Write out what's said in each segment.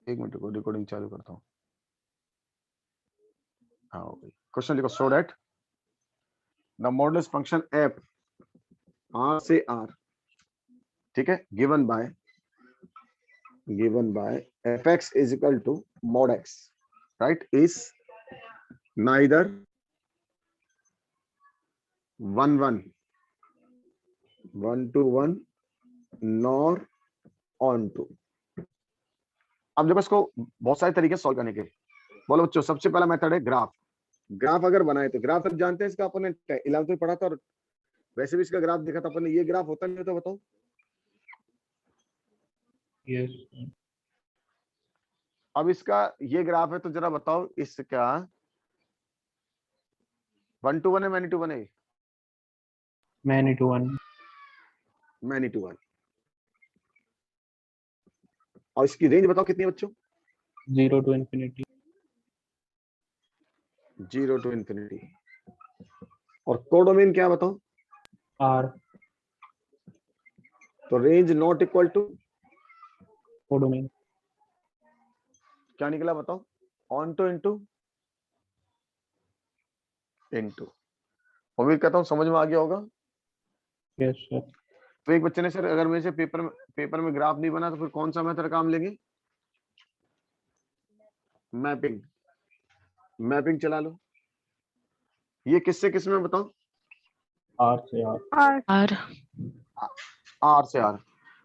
एक मिनट को रिकॉर्डिंग चालू करता हूँ। हाँ हो गई। क्वेश्चन लिखो, so that the modulus function F R से आर, ठीक है, given by F X is equal to mod X, right, is neither 1 nor onto. अब देखो इसको बहुत सारे तरीके सॉल्व करने के। बोलो बच्चों, सबसे पहला मेथड है ग्राफ। ग्राफ अगर बनाए तो ग्राफ सब जानते हैं, इसका अपन ने 11th में पढ़ा था और वैसे भी इसका ग्राफ देखा था अपन ने। ये ग्राफ होता नहीं होता बताओ? यस। अब इसका ये ग्राफ है तो जरा बताओ इसका 1 to 1 है मैनी टू 1 है? Many to one. Many to 1। और इसकी रेंज बताओ कितनी है बच्चों? 0 to infinity। 0 to infinity। और कोडोमेन क्या है बताओ? आर। तो range not equal to codomain. क्या निकला बताओ? ऑन टू इनटू उम्मीद करता हूँ समझ में आ गया होगा। Yes sir. तो एक बच्चे ने सर अगर मेरे से पेपर में ग्राफ नहीं बना तो फिर कौन सा मेथड काम लेंगे? मैपिंग चला लो। ये किससे किस में बताओ? आर से आर। आर से आर।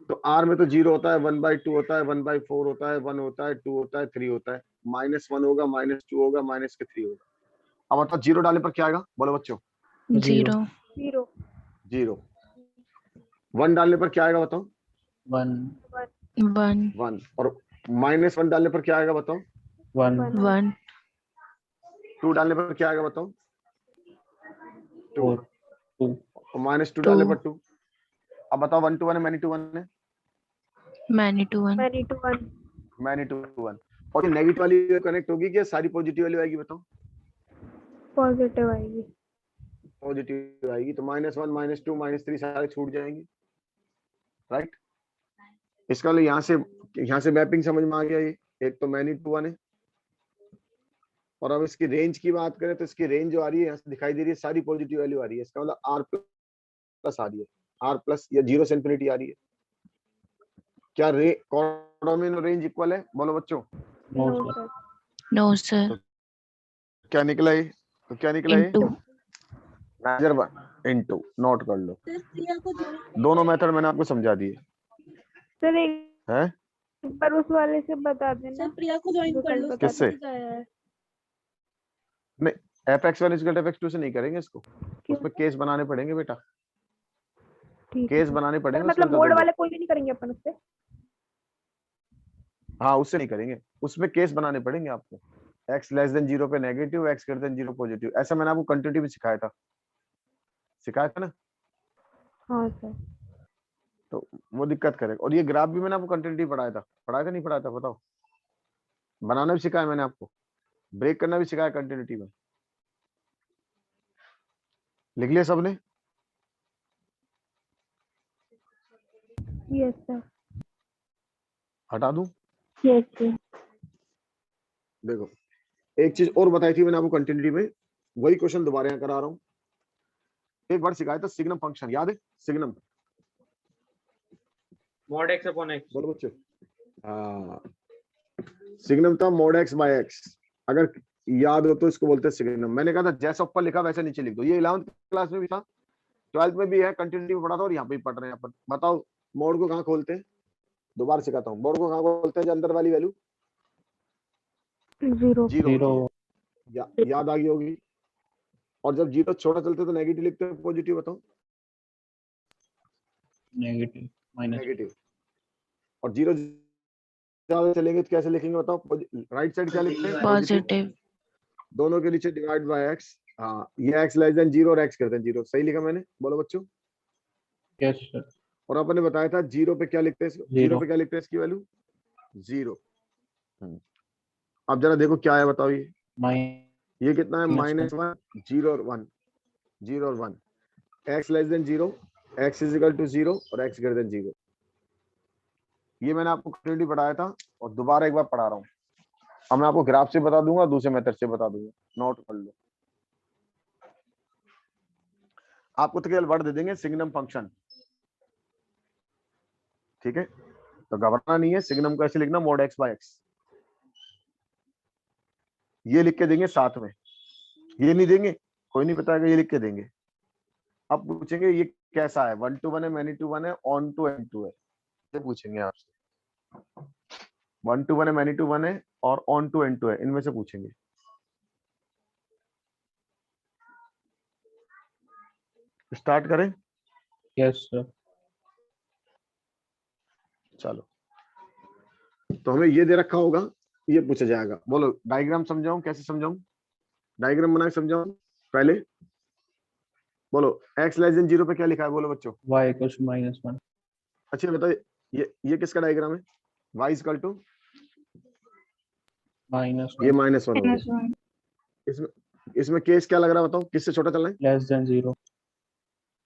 तो आर में तो 0 होता है, 1/2 होता है, 1/4 होता है, 1 होता है, 2 होता है, 3 होता है, -1 होगा, -2 होगा, -3 होगा। अब बताओ 0 डालने पर क्या आएगा? बोलो बच्चों। 0 0। 1 डालने पर क्या आएगा बताओ? 1 1। और -1 डालने पर क्या आएगा बताओ? 1 1 2 डालने पर क्या आएगा बताओ? 2। 2 और -2 डालने पर 2। अब बताओ 1 to 1 है मैनी टू 1 है? Many to 1 many to 1। और ये नेगेटिव वाली कनेक्ट होगी क्या सारी पॉजिटिव वाली आएगी बताओ? पॉजिटिव आएगी। पॉजिटिव आएगी। तो -1 -2 -3 सारे छूट जाएंगे, राइट। इसका मतलब यहाँ से मैपिंग समझ में आ गया। ये एक तो मैनी टू 1 है। और अब इसकी रेंज की बात करें तो इसकी रेंज जो आ रही है यहाँ से दिखाई दे रही है, सारी पॉजिटिव वैल्यू आ रही है। इसका मतलब आर प्लस आ रही है, आर प्लस या 0 से इंफिनिटी आ रही है। क्या कोडोमेन रेंज इक्वल है? बोलो बच्चों। No sir. क्या निकला ये? तो क्या निकला ये? इनटू मेजर 1 इनटू नोट कर लो। दोनों मेथड मैंने आपको समझा दिए सर एक हैं। बार उस वाले से बता देना। सर प्रिया को ज्वाइन कर लो। किससे? है। नहीं, fx1 = fx2 से नहीं करेंगे इसको। उसमें केस बनाने पड़ेंगे बेटा, केस बनाने पड़ेंगे। मतलब मोड वाले कोई भी नहीं करेंगे अपन उससे? हाँ, उससे नहीं करेंगे, उसमें केस बनाने पड़ेंगे आपको। x < 0 पे नेगेटिव, x > 0 पॉजिटिव। ऐसा मैंने आपको कंटिन्यूटी में सिखाया था ना? हाँ सर। तो वो दिक्कत करेगा। और ये ग्राफ भी मैंने आपको कंटिन्यूटी पढ़ाया था नहीं पढ़ाया था बताओ? बनाना भी सिखाया मैंने आपको, ब्रेक करना भी सिखाया कंटिन्यूटी में। लिख लिया सबने? Yes sir. हटा दूं? Yes sir. देखो एक चीज और बताई थी मैंने आपको कंटिन्यूटी में, वही क्वेश्चन दोबारा यहाँ करा रहा हूँ। एक बार सिखाया था सिग्नम फंक्शन, याद है? Signum mod x upon x। बोलो बच्चे। हाँ, सिग्नम था mod x/x। अगर याद हो तो इसको बोलते हैं सिग्नम। मैंने कहा था जैसा ऊपर लिखा वैसे नीचे लिख दो। ये 11th क्लास में भी था, 12th में भी है, कंटिन्यूटी में पढ़ा था और यहाँ पे भी पढ़ रहे हैं अपन। बताओ मोड को कहाँ खोलते हैं? दोबारा सिखाता हूँ। मोड को कहाँ खोलते हैं? जो अंदर वाली वैल्यू 0 याद आ गई होगी। और जब 0 छोटा चलते तो नेगेटिव लिखते हैं, पॉजिटिव बताओ? Negative negative. और 0 ज्यादा चलेंगे तो कैसे लिखेंगे बताओ? राइट साइड क्या लिखते हैं? पॉजिटिव। दोनों के नीचे डिवाइड बाय x। हाँ, ये x < 0 और x > 0। सही लिखा मैंने? बोलो बच्चों। Yes sir. और अपन ने बताया था 0 पे क्या लिखते हैं? 0 पे क्या लिखते हैं इसकी वैल्यू? 0। अब जरा देखो क्या है बताओ। ये कितना है? -1 0 और 1 0 और 1। x < 0, x = 0 और x > 0। ये मैंने आपको कंटिन्यूटी पढ़ाया था और दोबारा एक बार पढ़ा रहा हूँ। अब मैं आपको ग्राफ से बता दूंगा, दूसरे मेथड से बता दूंगा, नोट कर लो। आपको तो केवल वर्ड दे देंगे सिग्नम फंक्शन, ठीक है, तो घबराना नहीं है। सिग्नम को ऐसे लिखना mod x/x, ये लिख के देंगे साथ में, ये नहीं देंगे, कोई नहीं बताएगा, ये लिख के देंगे। अब पूछेंगे ये कैसा है, 1 to 1 है, many to 1 है, on to n2 है, ये पूछेंगे आपसे। 1 to 1 है, many to 1 है और on to n2 है, इनमें से पूछेंगे। स्टार्ट करें? Yes, sir. चलो, तो हमें ये दे रखा होगा, ये पूछा जाएगा। बोलो डायग्राम समझाऊं, कैसे समझाऊं, डायग्राम बना के समझाऊं? पहले बोलो x लेस देन 0 पे क्या लिखा है, बोलो बच्चों। Y equals to -1. अच्छा बताइए, ये किसका डायग्राम है? y इक्वल टू, ये -1. -1 हो गया। इसमें इसमें केस क्या लग रहा है बताओ, किससे छोटा चलना है? Less than 0.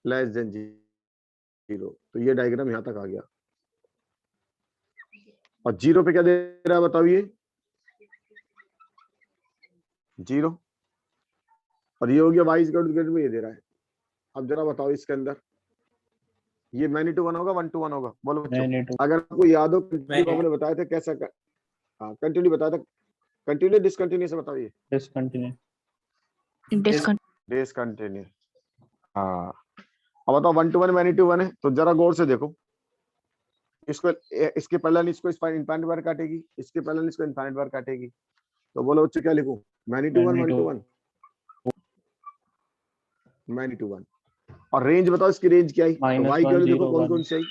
लेस देन 0, तो ये डायग्राम यहाँ तक आ गया। और 0 पे क्या दे रहा है बताओ, ये 0, और ये हो गया y इक्वल टू, ये दे रहा है। अब जरा बताओ इसके अंदर ये many to 1 होगा, 1 to 1 होगा, बोलो बच्चों। Many to अगर आपको याद हो Many. आपने बताया था कैसा हाँ कंटिन्यू बताया था, कंटिन्यू डिसकंटिन्यू से बताओ, ये discontinue. डिसकंटिन्यू। हाँ, अब बताओ 1 to 1 many to 1 है, तो जरा गौर से देखो, इसको इसके पैरेलल इसको इनफाइनाइट बार काटेगी, इसके पैरेलल इसको इनफाइनाइट बार काटेगी, तो बोलो बच्चों क्या लिखूं, many to 1 Many 1 to to 1 many to 1। और रेंज बताओ इसकी रेंज क्या है, तो -1, y की वैल्यू देखो 0, कौन 1. कौन सी आई,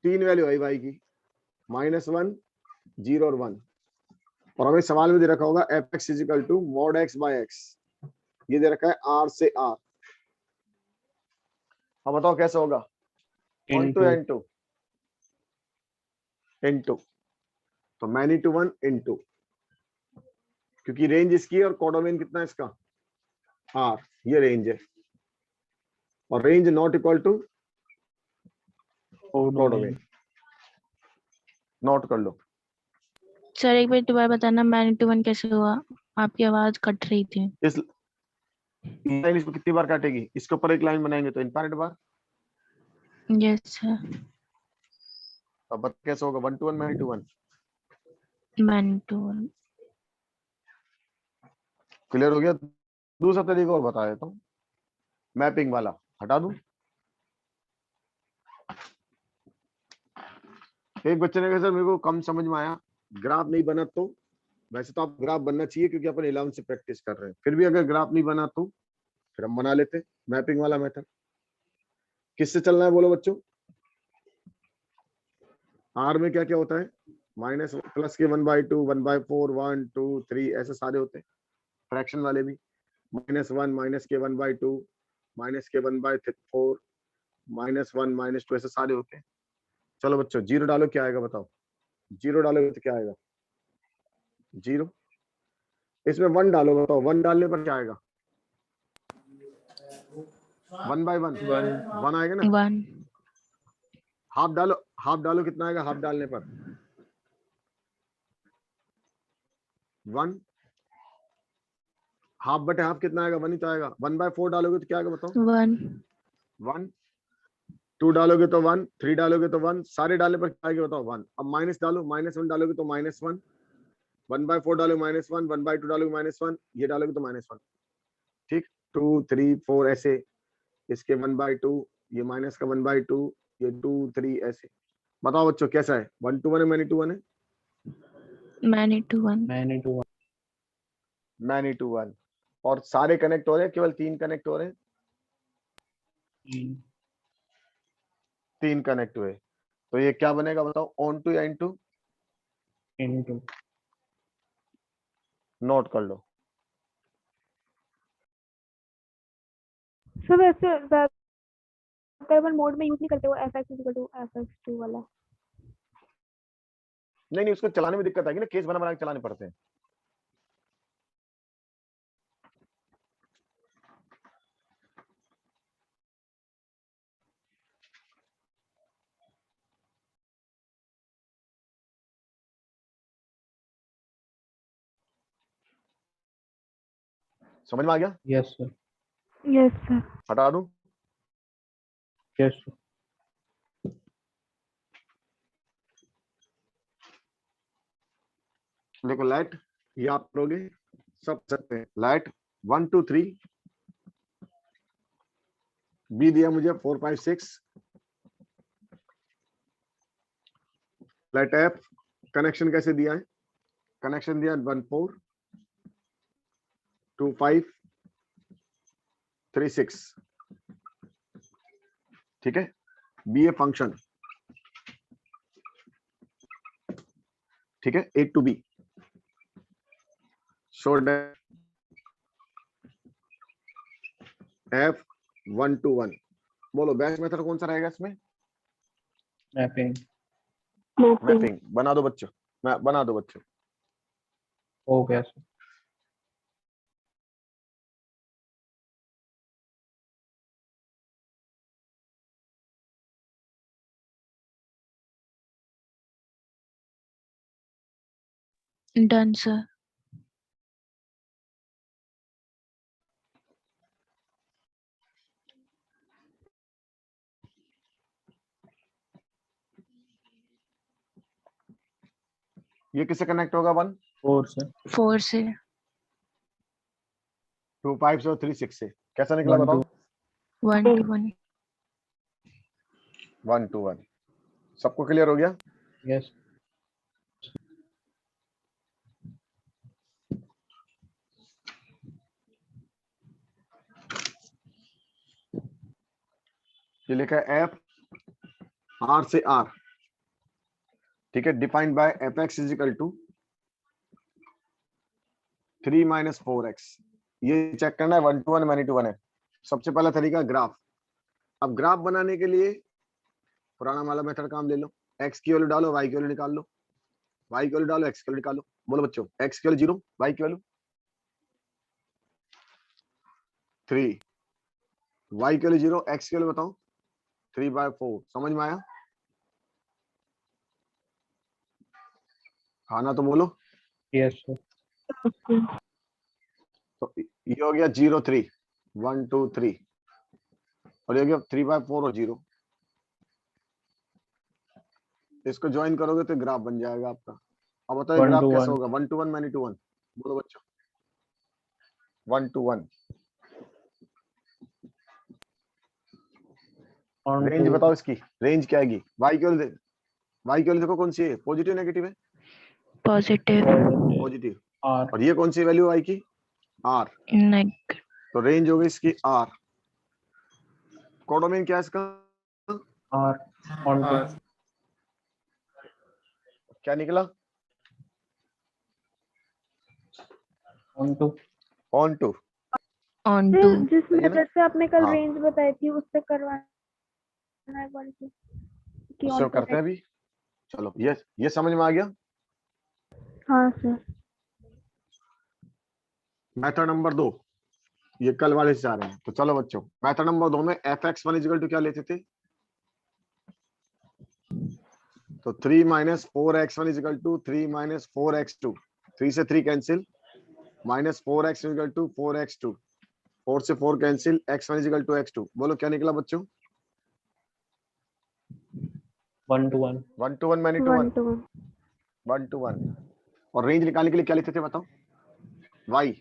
3 वैल्यू आई y की, -1 0 और 1। और हमें सवाल में दे रखा होगा fx equal to mod x/x, ये दे रखा है r से r। अब बताओ कैसे होगा, 1 to Into n2, तो many to 1 into, क्योंकि रेंज इसकी है और कोडोमेन कितना है इसका, r, ये रेंज है, और range not equal to codomain, codomain. Note कर लो। सर एक बार दोबारा बताना, मैनी टू 1 कैसे हुआ, आपकी आवाज कट रही थी। इस लाइन इसको कितनी बार काटेगी, इसके ऊपर एक लाइन बनाएंगे तो इनफाइनाइट बार। यस सर, अब बता कैसे होगा, 1 to 1 many to 1, many to 1। Clear हो गया? दूसरा तरीका और बता देता हूँ, मैपिंग वाला हटा दूं। एक बच्चे ने कहा सर मेरे को कम समझ में आया, ग्राफ नहीं बना तो, वैसे तो आप ग्राफ बनना चाहिए क्योंकि अपन 11 से प्रैक्टिस कर रहे हैं, फिर भी अगर ग्राफ नहीं बना तो फिर हम बना लेते मैपिंग वाला मेथड। किससे चलना है बोलो बच्चों, आर में क्या क्या होता है, माइनस प्लस के 1/2 1/4 1 2 3 ऐसे सारे होते हैं, फ्रैक्शन वाले भी, -1 माइनस के 1/2 माइनस के 1/4 -1 -2 ऐसे सारे होते हैं। चलो बच्चों 0 डालो, क्या आएगा बताओ, 0 डालोगे तो क्या आएगा, 0। इसमें 1 डालो, बताओ 1 डालने पर क्या आएगा, 1/1 1 आएगा ना। 1 हाफ डालो कितना आएगा, हाफ डालने पर 1, हाफ बटे हाफ कितना आएगा, 1 ही तो आएगा। 1/4 डालोगे तो क्या आएगा बताओ, 1 1, 2 डालोगे तो 1, 3 डालोगे तो 1, सारे डालने पर क्या आएगा बताओ, 1। अब माइनस डालो, -1 डालोगे तो -1, 1/4 डालोगे -1, 1/2 डालोगे -1, ये डालोगे तो -1, ठीक। 2 3 4 ऐसे, इसके 1/2, ये माइनस का 1/2, ये 2 3 ऐसे। बताओ बच्चों कैसा है, 1 to 1 है, many to 1 है, many to 1। Many to 1. many to 1। और सारे कनेक्ट हो रहे हैं, केवल 3 कनेक्ट हो रहे हैं, 3 कनेक्ट हुए, तो ये क्या बनेगा बताओ, ऑन टू या इनटू, Into नोट कर लो। सब ऐसे ज्यादातर मोड में यूज नहीं करते वो fx इक्वल टू fx2 वाला। नहीं उसको चलाने में दिक्कत आएगी ना, केस बना बना के चलाने पड़ते हैं। समझ में आ गया? Yes, sir. Yes sir. हटा दूं? Yes, sir. देखो लाइट ये आप करोगे सब सकते हैं। लाइट 1 2 3 बी दिया मुझे 4 5 6। लाइट एफ कनेक्शन कैसे दिया है? कनेक्शन दिया 1 4 2 5 3 6। ठीक है, बी ए फंक्शन। ठीक है, ए टू बी शो एफ 1 2 1। बोलो बेस्ट मेथड कौन सा रहेगा इसमें? Mapping. मैपिंग। बना दो बच्चों, बना दो बच्चों। Okay, sir. Done sir. ये किससे कनेक्ट होगा? 1 4, sir. 4 से। 2 5 और 3 6 से। कैसा निकला 1 बताओ? 1 to 1। 1 2 1। सबको क्लियर हो गया? Yes. ये लिखा है एफ आर से आर। ठीक है, defined by F X is equal to 3 minus 4x। ये चेक करना है 1 to 1 मैनी टू 1 है। सबसे पहला तरीका ग्राफ। अब ग्राफ बनाने के लिए पुराना वाला मेथड काम ले लो। x की वैल्यू डालो, y की वैल्यू निकाल लो, y की वैल्यू डालो, x की वैल्यू निकालो। बोलो बच्चों, x की वैल्यू 0, y की वैल्यू 3, y की वैल्यू 0, x की वैल्यू बताओ 3/4। समझ में आया? खाना तो बोलो। Yes, sir. तो ये हो गया 0 3 1 2 3 और ये हो गया 3/4 और 0। इसको ज्वाइन करोगे तो ग्राफ बन जाएगा आपका। अब बताओ 1 ग्राफ to कैसा 1. होगा? 1 to 1 मैनी टू 1। बोलो बच्चों 1 to 1। On रेंज to बताओ, इसकी रेंज क्या आएगी? y की वैल्यू देखो कौन सी है, पॉजिटिव नेगेटिव है? पॉजिटिव। पॉजिटिव। R. और ये कौन सी वैल्यू y की? r। नेक। तो रेंज होगी इसकी r। कोडोमेन क्या है इसका? R. On to. क्या निकला? On to. Onto. Onto. जिस सही है ना? मेथड से आपने कल हाँ। रेंज बताई थी उससे करवाना है एक बार कि उससे on to करते हैं अभी। चलो ये समझ में आ गया? हाँ सर। मेथड नंबर 2 ये कल वाले से आ रहे हैं। तो चलो बच्चों, मेथड नंबर 2 में fx1 इक्वल टू क्या लेते थे? तो 3 minus 4x1 equal to 3 minus 4x2। 3 से 3 cancel, minus 4x equal to 4x2। 4 से 4 cancel, x1 equal to x2। बोलो क्या निकला बच्चों? 1 to 1. 1 to 1 many to 1। 1 to 1 1 to 1। और रेंज निकालने के लिए क्या लेते थे बताओ? y।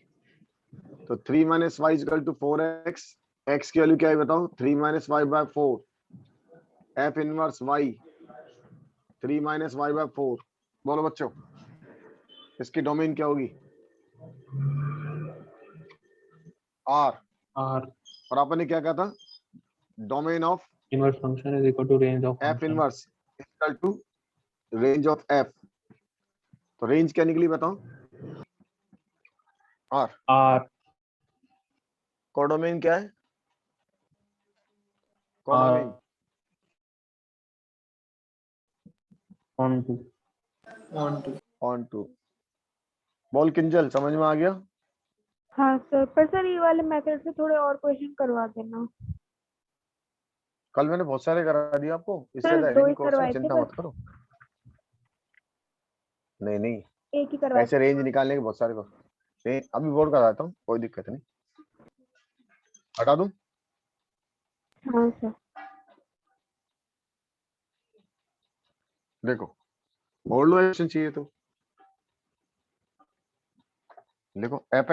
तो 3 minus y equal to 4x। x की वैल्यू क्या है बताओ? 3 minus y/4। f inverse y 3 minus y/4। बोलो बच्चों इसकी डोमेन क्या होगी? r। R. और आपने क्या कहा था? Domain of Inverse function is equal to range of f function. Inverse equal to range of f। तो रेंज क्या निकली बताओ? r। R. कोडोमेन क्या है? Codomain On to. Onto. बोल किंजल समझ में आ गया? हाँ सर। पर सर ये वाले मेथड से थोड़े और क्वेश्चन करवा देना। कल मैंने बहुत सारे करा दिए आपको, इससे सर ज्यादा 2 ही नहीं कोर्स में, करवाए थे चिंता बस। मत करो। नहीं एक ही करवाए ऐसे थे। रेंज निकालने के बहुत सारे को। अभी बोर्ड कर देता हूँ, कोई दिक्कत नहीं। हटा दूं? हाँ सर। देखो ओल्ड वर्जन चाहिए तो देखो F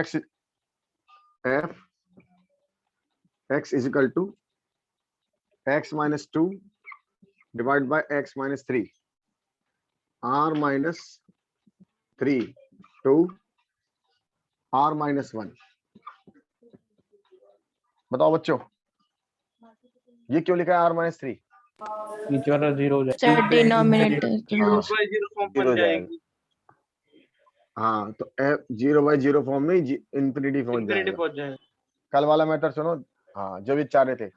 X is equal to X minus 2 divide by X minus 3 r minus 3 to r minus 1। बताओ बच्चों ये क्यों लिखा है r माइनस 3? बीच वाला 0 हो जाएगा। सर डिनोमिनेटर की हाँ, वजह से। जीरो जाएगा। हाँ तो एफ 0/0 फॉर्म में इंफिनिटी पहुंच जाएगा। कल वाला मेथड सुनो। हाँ जब ये चाह रहे थे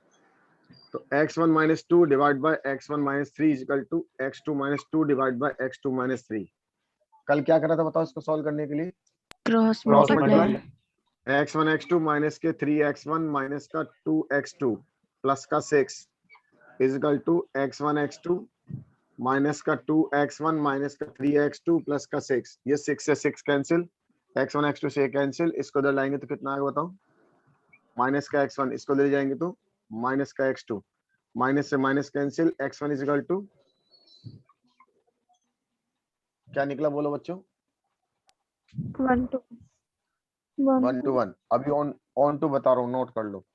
तो x1 minus 2 divide by x1 minus 3 is equal to x2 minus 2 divide by x2 minus 3। कल क्या करा था बताओ इसको सॉल्व करने के लिए? Cross cross multiply. Multiply. x1 x2 minus के 3x1 माइनस का 2x2 प्लस का 6 is equal to x1 x2 minus का 2x1 माइनस का 3x2 प्लस का 6। ये 6 से 6 कैंसिल, x1 x2 से कैंसिल, इसको इधर लाएंगे तो कितना आएगा बताओ? माइनस का x1 इसको ले जाएंगे तो माइनस का x2, माइनस से minus cancel, x1 is equal to क्या निकला बोलो बच्चों? 1 to 1 to 1। अभी ऑन टू बता रहा हूँ, नोट कर लो।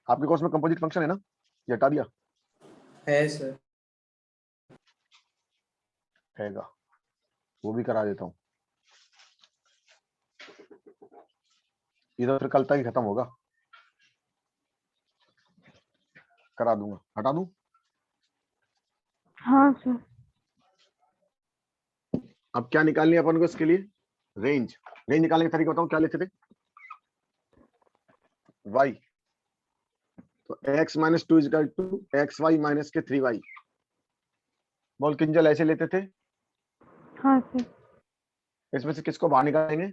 आपके कोर्स में कंपोजिट फंक्शन है ना? ये हटा दिया है सर। हैगा, वो भी करा देता हूँ। इधर फिर कल तक ही खत्म होगा, करा दूंगा। हटा दूं? हाँ सर। अब क्या निकालनी है अपन को इसके लिए? रेंज। रेंज निकालने का तरीका बताऊं, क्या लेते थे? y तो x minus 2 is equal to X Y minus के 3y। बोल किंजल ऐसे लेते थे। हाँ सर। इसमें से किसको बाहर निकालेंगे?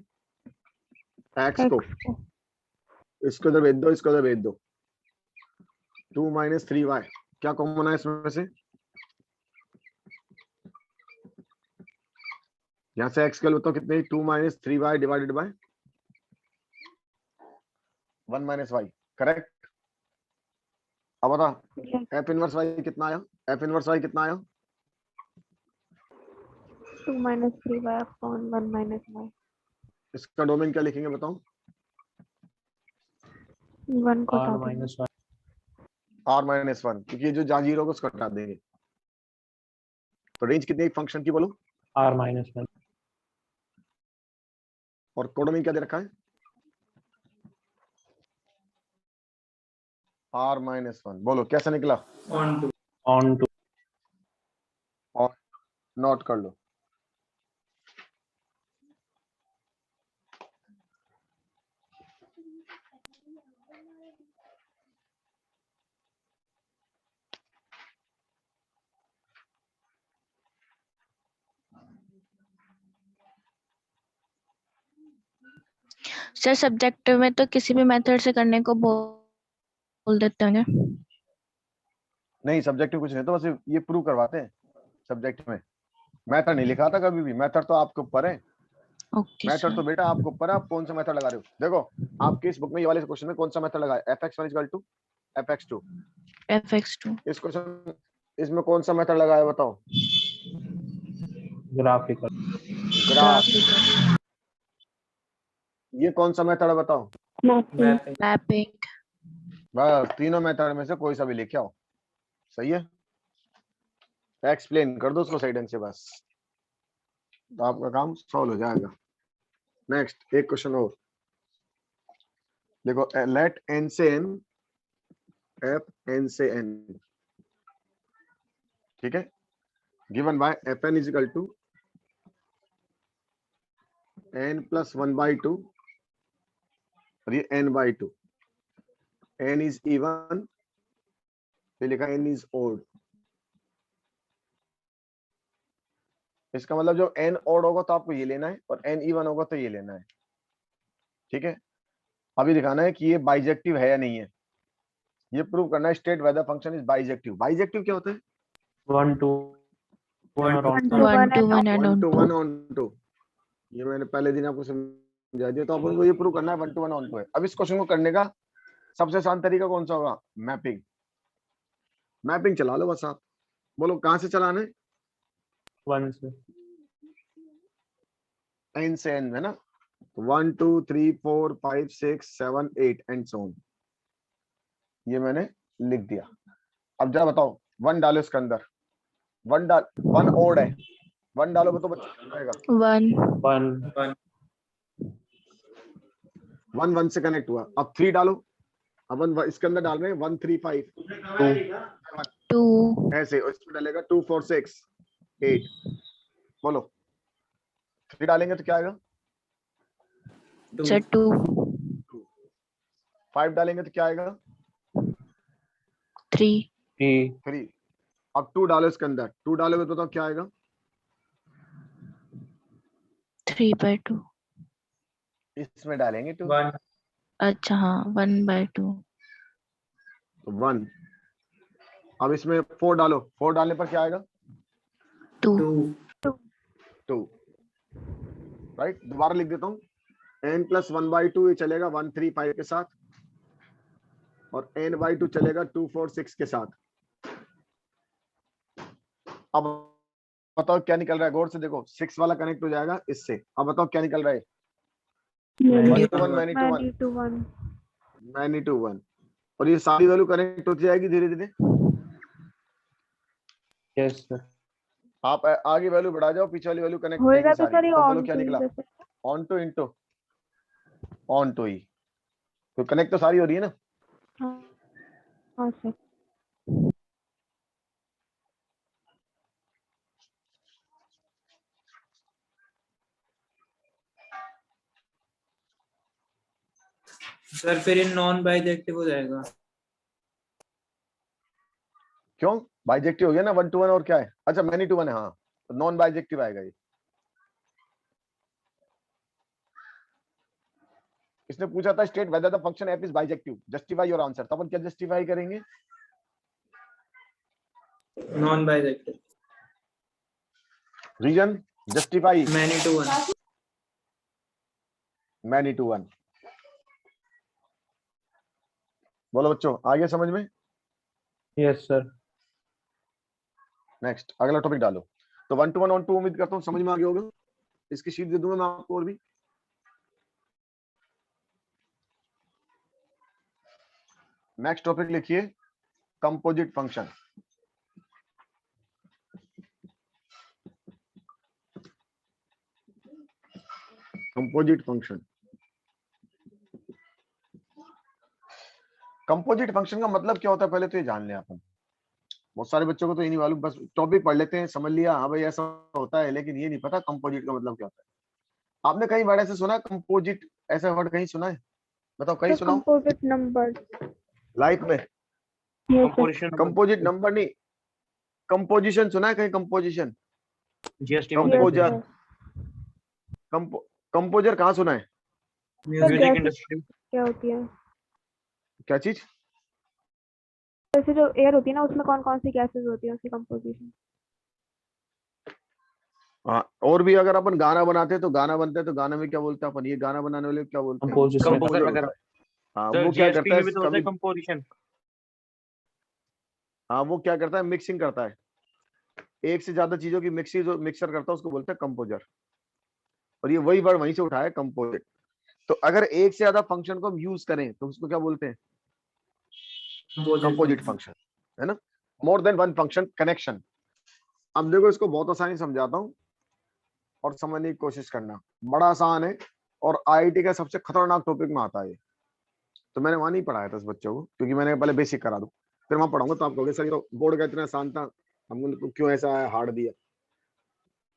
x को। X को। इसको इधर भेज दो, इसको इधर भेज दो। 2 माइनस 3y क्या कॉमन है इसमें से? यहाँ से x का बताओ कितने? 2 minus 3y divided by 1 minus y। Correct. अब बता Yes, f इनवर्स y कितना आया? f इनवर्स y कितना आया? 2 minus 3y upon 1 minus y। इसका डोमेन क्या लिखेंगे बताओ? 1 को r हटा देंगे। माइनस 1। r माइनस 1, क्योंकि ये जो जहां जीरो को उसको हटा देंगे। तो रेंज कितनी फंक्शन की बोलो? r minus 1। और कोडोमेन क्या दे रखा है? r minus 1। बोलो कैसा निकला? Onto. Onto. और नोट कर लो। सर सब्जेक्ट में तो किसी भी मेथड से करने को बोल देते होंगे। नहीं सब्जेक्ट में कुछ नहीं, तो बस ये प्रूव करवाते हैं सब्जेक्ट में। मेथड नहीं लिखा था कभी भी, मेथड तो आपके ऊपर है। Okay method sir. तो बेटा आपके ऊपर है, आप कौन सा मेथड लगा रहे हो। देखो आपके इस बुक में ये वाले क्वेश्चन में कौन सा मेथड लगा है? fx1 equal to fx2। fx2। इस क्वेश्चन इसमें कौन सा मेथड लगा है बताओ? ग्राफिकल। ग्राफ। ये कौन सा मेथड है बताओ? मैपिंग। मैपिंग। बस तीनों मेथड में से कोई सा भी लेके आओ, सही है। एक्सप्लेन कर दो उसको सही ढंग से, बस तो आपका काम सॉल्व हो जाएगा। नेक्स्ट एक क्वेश्चन और देखो। लेट n से n f n से n, ठीक है, given by fn is equal to n plus 1/2 और ये n/2, n इज इवन, ये लिखा n इज ओड। इसका मतलब जो n ओड होगा तो आपको ये लेना है और n इवन होगा तो ये लेना है, ठीक है। अभी दिखाना है कि ये बाइजेक्टिव है या नहीं है, ये प्रूव करना है, state whether function is bijective. Bijective क्या होता है? 1 to 1 or on 2. 1 to 1 and 1 on to 2. 1 on 2, ये मैंने पहले दिन आपको समझा दिया। तो अपन को ये प्रूव करना है 1 to 1 on 2 है। अब इस क्वेश्चन को करने का सबसे आसान तरीका कौन सा होगा? मैपिंग। मैपिंग चला लो बस आप, बोलो कहां से चलाना है? 1 से n से n है ना, 1 2 3 4 5 6 7 8 एंड सो ऑन, ये मैंने लिख दिया। अब जरा बताओ 1 डालो इसके अंदर, 1 ओड है, 1 डालो तो बच्चा क्या आएगा? 1. 1 1 1 से कनेक्ट हुआ। अब 3 डालो, अब इसके अंदर डाल रहे हैं 1 3 5 2. ऐसे, और इसमें डालेगा 2 4 6 8, बोलो 3 डालेंगे तो क्या आएगा? Sir 2. 5 डालेंगे तो क्या आएगा? 3. 3। अब 2 डालो इसके अंदर, 2 डालोगे तो क्या आएगा? 3/2. इसमें डालेंगे 2 1 अच्छा हाँ 1/2. तो 1। अब इसमें 4 डालो, 4 डालने पर क्या आएगा? 2. 2, राइट। दोबारा लिख देता हूँ, n + 1/2 ये चलेगा 1 3 5 के साथ, और n/2 चलेगा 2 4 6 के साथ। अब बताओ क्या निकल रहा है, गौर से देखो, 6 वाला कनेक्ट हो जाएगा इससे। अब बताओ क्या निकल रहा है? Many 1 to 1 many to 1 many to 1 many to 1, और ये सारी वैल्यू कनेक्ट होती जाएगी धीरे धीरे। yes sir. आप आगे वैल्यू बढ़ा जाओ, पीछे वाली वैल्यू कनेक्ट होएगा होगी तो सारी। सर ये तो बोलो on क्या to निकला? जैसे on to into on to ही, तो कनेक्ट तो सारी हो रही है ना। हाँ सर सर फिर ये नॉन बाइजेक्टिव हो जाएगा। क्यों? बाइजेक्टिव हो गया ना, 1 to 1 और क्या है? अच्छा मैनी टू 1 है, हाँ तो नॉन बाइजेक्टिव आएगा ये। इसने पूछा था state whether the function F is bijective, justify your answer. तो अपन क्या जस्टिफाई करेंगे? Non bijective. Reason justify many to 1। Many to 1। बोलो बच्चों, आ गया समझ में? yes sir. नेक्स्ट अगला टॉपिक डालो। तो 1 to 1 on 2 उम्मीद करता हूँ समझ में आ गया होगा। इसकी शीट दे दूंगा मैं आपको और भी। नेक्स्ट टॉपिक लिखिए composite function. Composite function, composite function का मतलब क्या होता है पहले तो ये जान लें अपन। बहुत सारे बच्चों को तो ये नहीं मालूम, बस टॉपिक पढ़ लेते हैं, समझ लिया हाँ भाई ऐसा होता है, लेकिन ये नहीं पता कंपोजिट का मतलब क्या होता है। आपने कहीं वर्ड ऐसे सुना है कंपोजिट, ऐसा वर्ड कहीं सुना है? बताओ कहीं सुनाओ कंपोजिट नंबर लाइफ में। composition कंपोजिट नंबर नहीं, कंपोजिशन सुना है कहीं? कंपोजिशन, GST कंपोजर, कंपोजर कहाँ सुना है? music industry. क्या होती है? क्या चीज? जैसे जो एयर होती है ना उसमें कौन कौन सी गैसेस होती है उसकी कंपोजिशन। हाँ, और भी अगर अपन गाना बनाते हैं तो गाना बनता है, तो गाना में क्या बोलते हैं अपन? ये गाना बनाने वाले को क्या बोलते हैं? Composition. कंपोजर होता है। हाँ वो क्या करता है कभी, composition. हाँ वो क्या करता है मिक्सिंग करता है, एक से ज्यादा चीजों की मिक्सिंग, जो मिक्सर करता है उसको बोलते हैं कंपोजर। और ये वही वर्ड वहीं से उठाया है कंपोजिट। तो अगर एक से ज्यादा फंक्शन को हम यूज करें तो उसको क्या बोलते हैं? कंपोजिट फंक्शन, है ना। More than one function connection. अब देखो इसको बहुत आसानी से समझाता हूँ और समझने की कोशिश करना, बड़ा आसान है और आईआईटी का सबसे खतरनाक टॉपिक में आता है। तो मैंने वहां नहीं पढ़ाया था इस बच्चों को, क्योंकि मैंने पहले बेसिक करा दूं, फिर वहां पढ़ाऊंगा तो आप कहोगे सर ये तो बोर्ड का इतना आसान था, हमको क्यों ऐसा हार्ड दिया।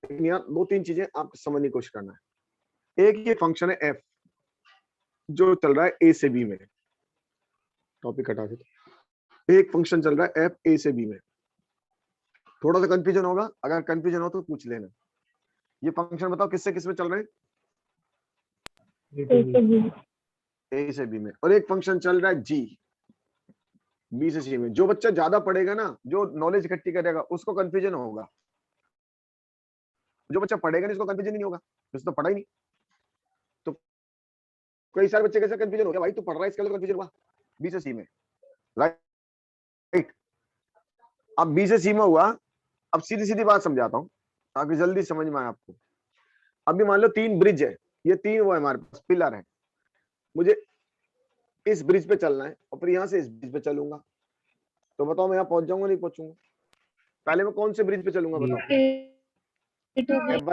लेकिन यार 2-3 चीजें आप समझने की कोशिश करना है। एक ये फंक्शन है एफ, जो चल रहा है ए से बी में, टॉपिक हटा देते, एक फंक्शन चल रहा है एफ ए से बी में। थोड़ा सा कंफ्यूजन होगा, अगर कंफ्यूजन हो तो पूछ लेना। ये फंक्शन बताओ किससे किस में चल रहे हैं? ए से बी में। और एक फंक्शन चल रहा है जी, बी से सी में। जो बच्चा ज्यादा पढ़ेगा ना, जो नॉलेज इकट्ठी करेगा, उसको कंफ्यूजन होगा। जो बच्चा पढ़ेगा नहीं उसको कंफ्यूजन नहीं होगा, उसने तो पढ़ा ही नहीं। तो कई सारे बच्चे कैसे कंफ्यूजन हो गया, भाई तू पढ़ रहा है इसके लिए कंफ्यूजन हुआ, बी से सी में, राइट। अब बी से सी में हुआ। अब सीधी सीधी बात समझाता हूँ ताकि जल्दी समझ में आए आपको। अभी मान लो 3 ब्रिज है, ये 3 वो है हमारे पास पिलर है, मुझे इस ब्रिज पे चलना है और फिर यहाँ से इस ब्रिज पे चलूंगा। तो बताओ मैं यहाँ पहुंच जाऊंगा नहीं पहुंचूंगा? पहले मैं कौन से ब्रिज पे चलूंगा बताओ?